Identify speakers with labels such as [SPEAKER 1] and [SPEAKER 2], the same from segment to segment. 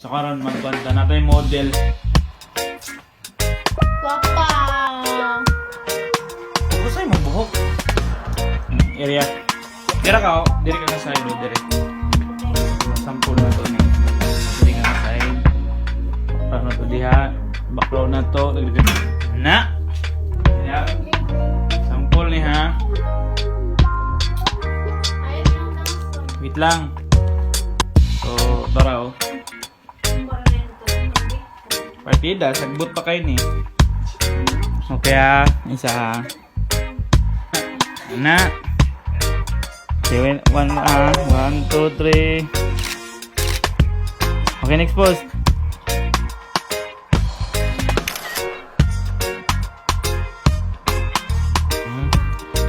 [SPEAKER 1] So karon magkwanta na tayo model.
[SPEAKER 2] Papa.
[SPEAKER 1] Kusay mo buhok. Area. Dira ka, diri ka sa side, diri. Sampul na to ni. Diri ka sa side. Para to diha, baklaw na to, na. Ya. Sampul ni ha. Wait lang. So, tara oh. Partida, sagbot pa kayo ni. Okay ha, isa ha. Na. Okay, 1, 2, 3. Okay, next post.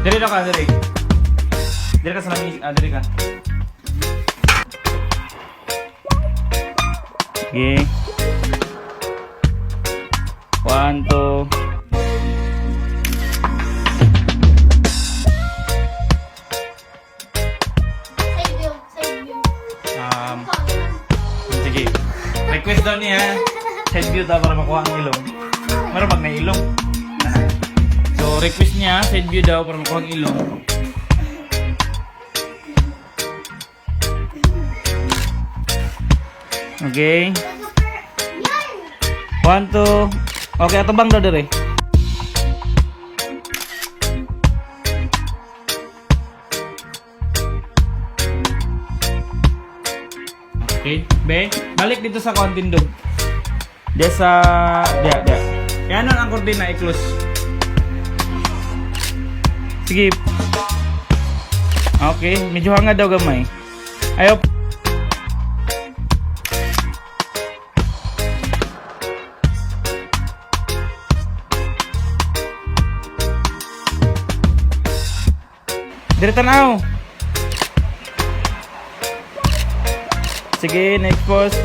[SPEAKER 1] Diri na ka, diri. Diri ka sa langis, diri ka. Okay. 1, 2. Sige. Request daw niya. Side view daw para makuha ang ilong. Meron pag may ilong. So, request niya. Side view daw para makuha ang ilong. Okay. 1, 2. Okay, ato bang daw dire? Okay, be, balik dito sa kontin dog. Dia sa dia. Yan ang koordina i-close. Sige. Okay, medyo hanga daw gamay. Ayo. Dire tanaw. Sige, next post.